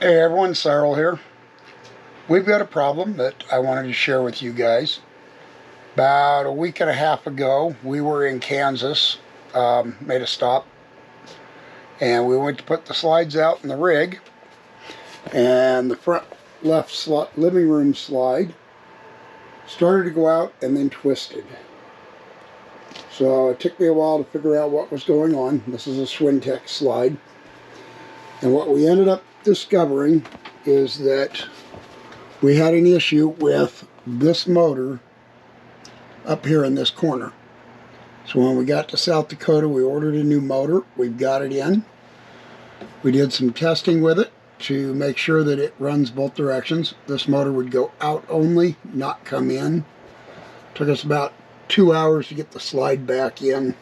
Hey everyone, Cyril here. We've got a problem that I wanted to share with you guys. About a week and a half ago, we were in Kansas, made a stop, and we went to put the slides out in the rig, and the front left living room slide started to go out and then twisted. So it took me a while to figure out what was going on. This is a schwintec slide. And what we ended up discovering is that we had an issue with this motor up here in this corner. So when we got to South Dakota, we ordered a new motor. We've got it in. We did some testing with it to make sure that it runs both directions. This motor would go out only, not come in. Took us about 2 hours to get the slide back in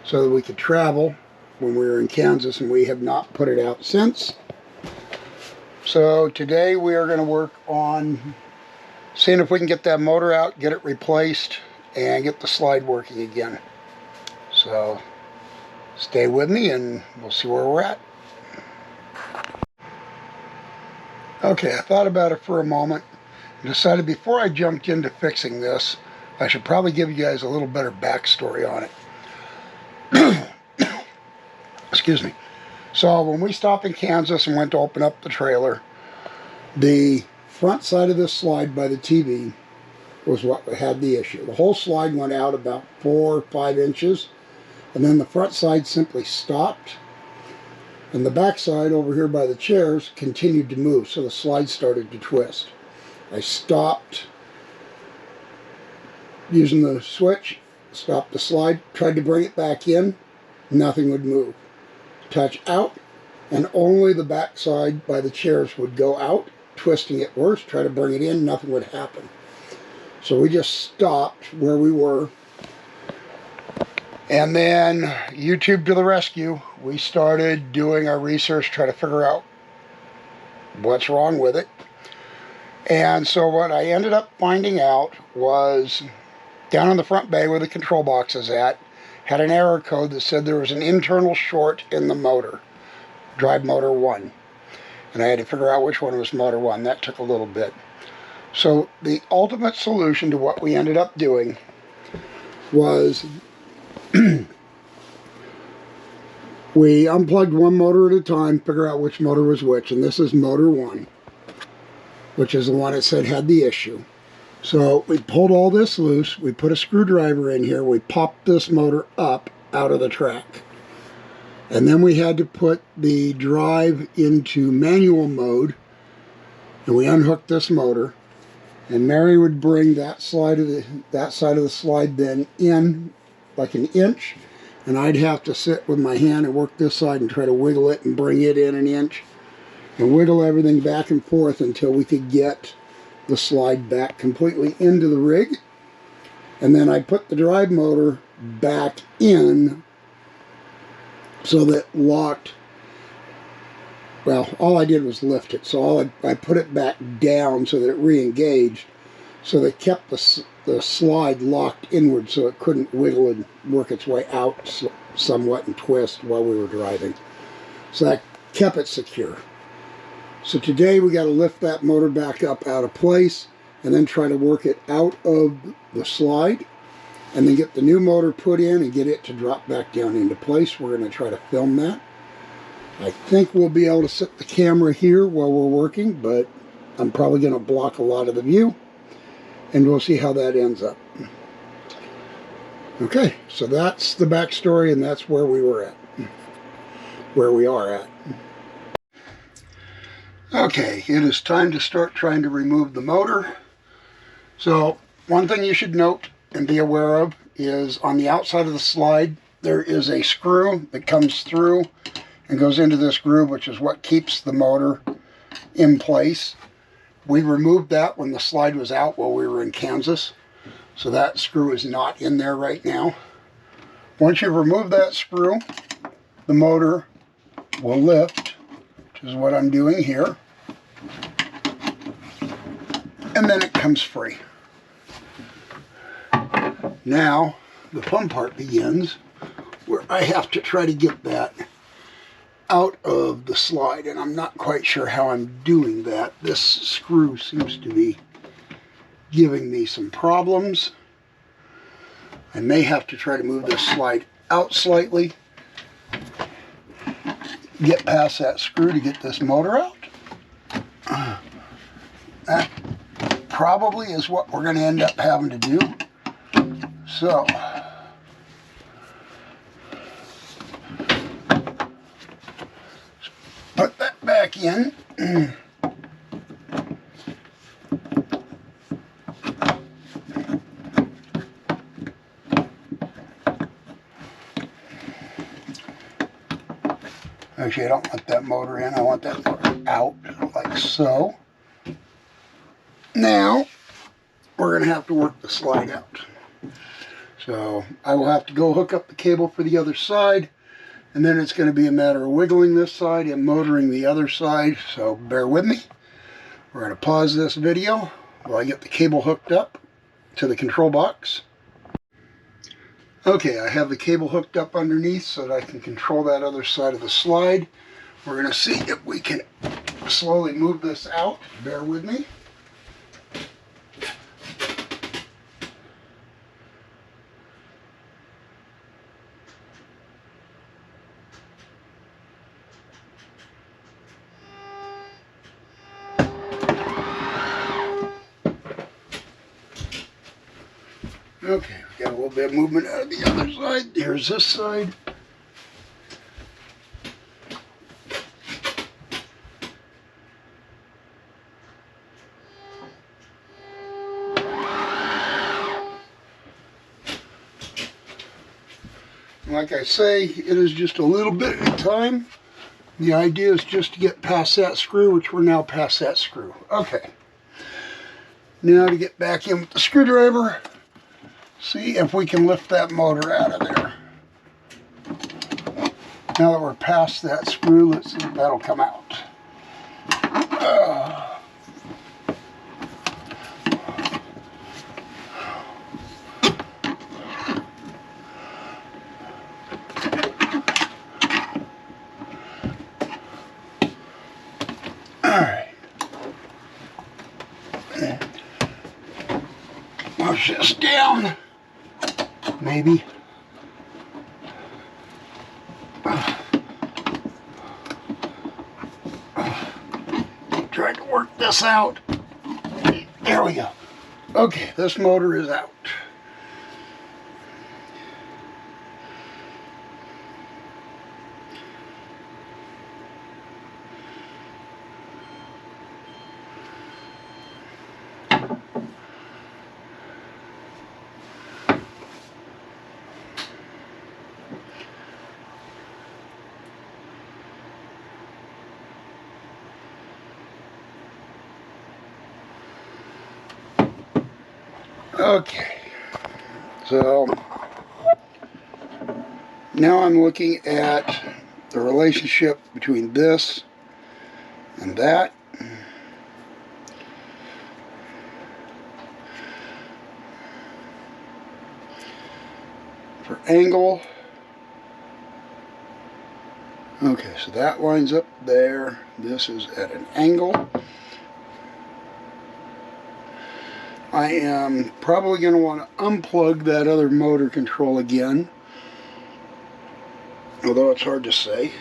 so that we could travel when we were in Kansas, and we have not put it out since. So today we are going to work on seeing if we can get that motor out, get it replaced, and get the slide working again. So stay with me and we'll see where we're at. Okay, I thought about it for a moment and decided before I jumped into fixing this, I should probably give you guys a little better backstory on it. Excuse me. So when we stopped in Kansas and went to open up the trailer, the front side of this slide by the TV was what had the issue. The whole slide went out about 4 or 5 inches, and then the front side simply stopped, and the back side over here by the chairs continued to move, so the slide started to twist. I stopped using the switch, stopped the slide, tried to bring it back in, nothing would move. Touch out, and only the back side by the chairs would go out, twisting it worse. Try to bring it in, nothing would happen. So we just stopped where we were, and then YouTube to the rescue. We started doing our research, try to figure out what's wrong with it. And so what I ended up finding out was down on the front bay where the control box is at, had an error code that said there was an internal short in the motor, drive motor 1. And I had to figure out which one was motor 1. That took a little bit. So the ultimate solution to what we ended up doing was we unplugged one motor at a time, figure out which motor was which, and this is motor 1, which is the one that said had the issue. So we pulled all this loose, we put a screwdriver in here, we popped this motor up out of the track. And then we had to put the drive into manual mode, and we unhooked this motor. And Mary would bring that side of the slide then in like an inch, and I'd have to sit with my hand and work this side and try to wiggle it and bring it in an inch, and wiggle everything back and forth until we could get the slide back completely into the rig. And then I put the drive motor back in so that locked, well, all I did was lift it, so I put it back down so that it re-engaged, so that kept the slide locked inward so it couldn't wiggle and work its way out somewhat and twist while we were driving. So that kept it secure. So today we got to lift that motor back up out of place and then try to work it out of the slide and then get the new motor put in and get it to drop back down into place. We're going to try to film that. I think we'll be able to set the camera here while we're working, but I'm probably going to block a lot of the view, and we'll see how that ends up. Okay, so that's the backstory, and that's where we were at, where we are at. Okay, it is time to start trying to remove the motor. So one thing you should note and be aware of is on the outside of the slide there is a screw that comes through and goes into this groove, which is what keeps the motor in place. We removed that when the slide was out while we were in Kansas, so that screw is not in there right now. Once you've removed that screw, the motor will lift, which is what I'm doing here, and then it comes free. Now the fun part begins, where I have to try to get that out of the slide, and I'm not quite sure how I'm doing that. This screw seems to be giving me some problems. I may have to try to move this slide out slightly, get past that screw to get this motor out. That probably is what we're going to end up having to do. So, put that back in. Actually, I don't want that motor in. I want that motor out, like so. Now, we're going to have to work the slide out. So, I will have to go hook up the cable for the other side, and then it's going to be a matter of wiggling this side and motoring the other side, so bear with me. We're going to pause this video while I get the cable hooked up to the control box. Okay, I have the cable hooked up underneath so that I can control that other side of the slide. We're going to see if we can slowly move this out. Bear with me. Okay, we got a little bit of movement out of the other side. Here's this side. Like I say, it is just a little bit at a time. The idea is just to get past that screw, which we're now past that screw. Okay. Now to get back in with the screwdriver, see if we can lift that motor out of there. Now that we're past that screw, let's see if that'll come out. Push this down, maybe. Trying to work this out. There we go. Okay, this motor is out. Okay, so now I'm looking at the relationship between this and that. For angle, okay, so that lines up there. This is at an angle. I am probably going to want to unplug that other motor control again, although it's hard to say.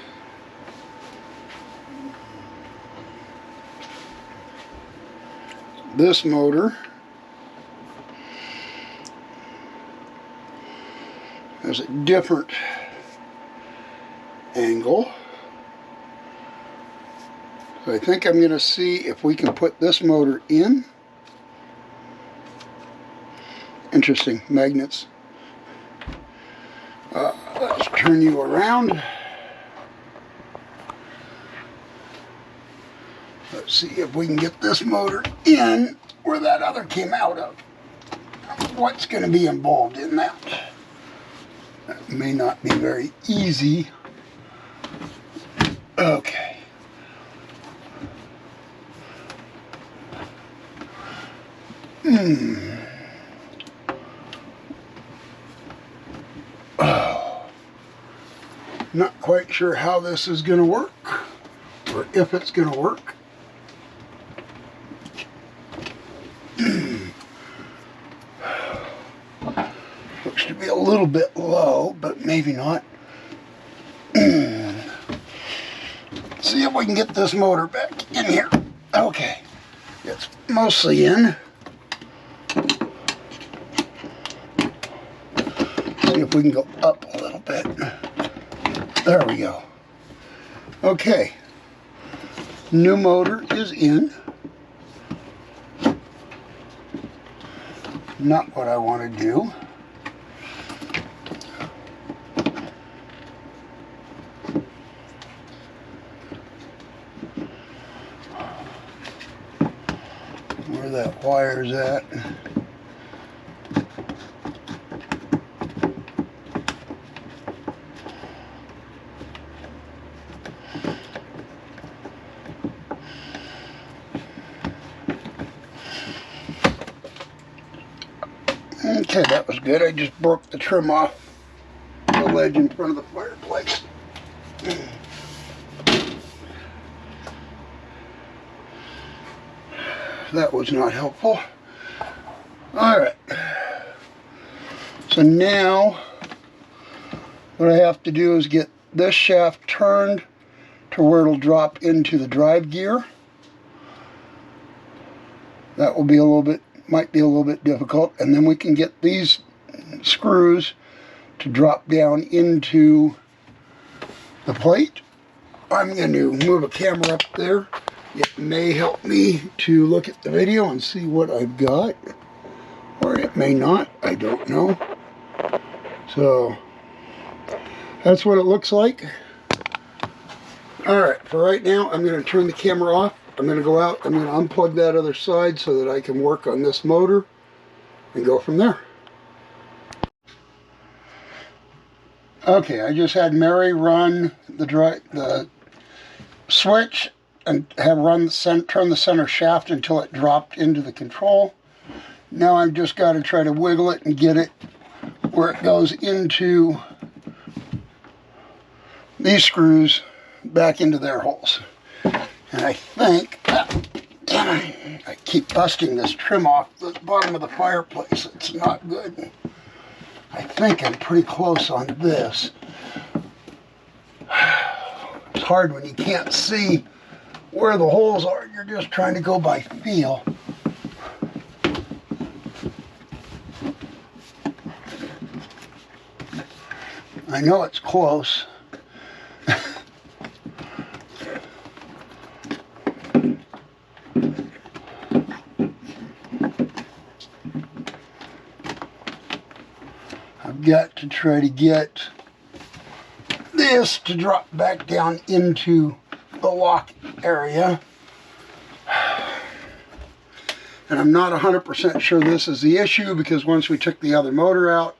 This motor has a different angle. So I think I'm going to see if we can put this motor in. Interesting, magnets. Let's turn you around. Let's see if we can get this motor in where that other came out of. What's going to be involved in that? That may not be very easy. Okay. Not quite sure how this is going to work, or if it's going to work. Looks to be a little bit low, but maybe not. See if we can get this motor back in here. Okay, it's mostly in. See if we can go up a little bit. There we go. Okay, new motor is in. Not what I want to do. Where that wire's at. Okay, that was good. I just broke the trim off the ledge in front of the fireplace. That was not helpful. Alright. So now what I have to do is get this shaft turned to where it'll drop into the drive gear. That will be a little bit, might be a little bit difficult, and then we can get these screws to drop down into the plate. I'm going to move a camera up there. It may help me to look at the video and see what I've got, or it may not, I don't know. So that's what it looks like. Alright, for right now I'm going to turn the camera off. I'm going to go out, I'm going to unplug that other side so that I can work on this motor and go from there. Okay, I just had Mary run the switch and have turn the center shaft until it dropped into the control. Now I've just got to try to wiggle it and get it where it goes into these screws back into their holes. And I think, I keep busting this trim off the bottom of the fireplace. It's not good. I think I'm pretty close on this. It's hard when you can't see where the holes are. You're just trying to go by feel. I know it's close. I've got to try to get this to drop back down into the lock area. And I'm not 100% sure this is the issue, because once we took the other motor out,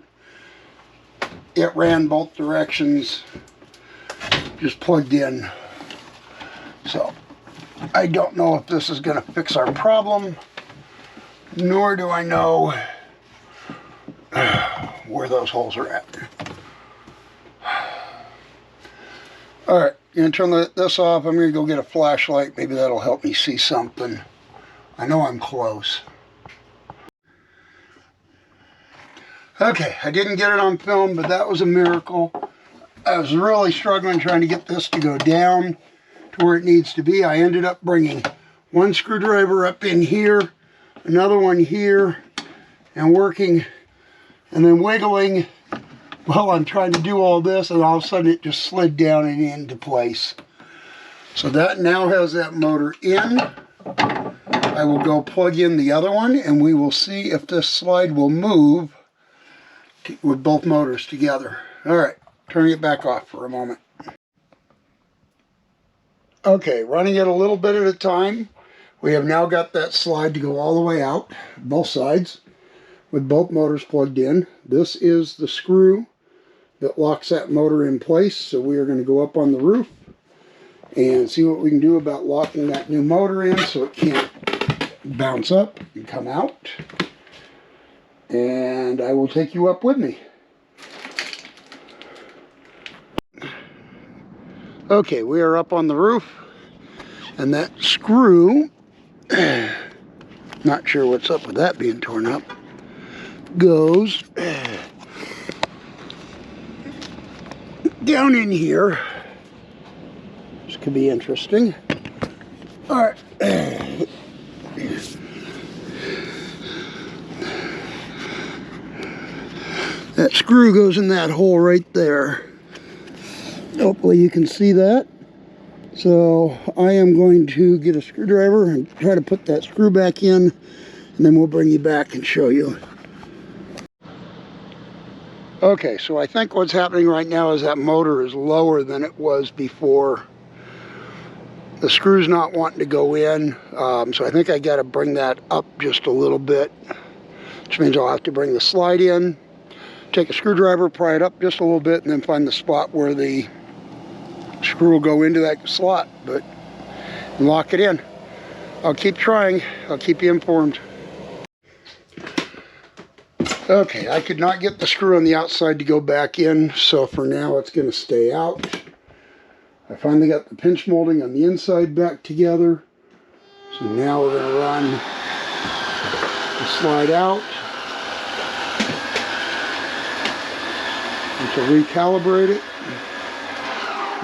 it ran both directions, just plugged in. So I don't know if this is going to fix our problem, nor do I know where those holes are at. Alright, I'm going to turn this off. I'm going to go get a flashlight. Maybe that'll help me see something. I know I'm close. Okay, I didn't get it on film, but that was a miracle. I was really struggling trying to get this to go down to where it needs to be. I ended up bringing one screwdriver up in here, another one here, and working, and then wiggling while I'm trying to do all this, and all of a sudden it just slid down and into place. So that now has that motor in. I will go plug in the other one, and we will see if this slide will move with both motors together. Alright, turning it back off for a moment. Okay, running it a little bit at a time. We have now got that slide to go all the way out, both sides, with both motors plugged in. This is the screw that locks that motor in place, so we are going to go up on the roof and see what we can do about locking that new motor in so it can't bounce up and come out. And I will take you up with me. Okay, we are up on the roof, and that screw, not sure what's up with that being torn up, goes down in here. This could be interesting. All right. That screw goes in that hole right there. Hopefully you can see that. So I am going to get a screwdriver and try to put that screw back in, and then we'll bring you back and show you. Okay, so I think what's happening right now is that motor is lower than it was before. The screw's not wanting to go in, so I think I got to bring that up just a little bit, which means I'll have to bring the slide in, take a screwdriver, pry it up just a little bit, and then find the spot where the screw will go into that slot, and lock it in. I'll keep trying. I'll keep you informed. Okay, I could not get the screw on the outside to go back in, so for now it's going to stay out. I finally got the pinch molding on the inside back together. So now we're going to run the slide out and to recalibrate it,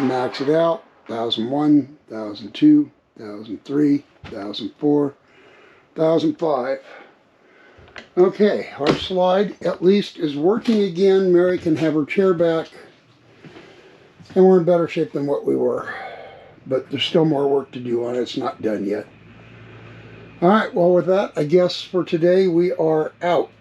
max it out, 1001, 1002, 1003, 1004, 1005. Okay, our slide at least is working again. Mary can have her chair back, and we're in better shape than what we were. But there's still more work to do on it. It's not done yet. All right, well with that, I guess for today we are out.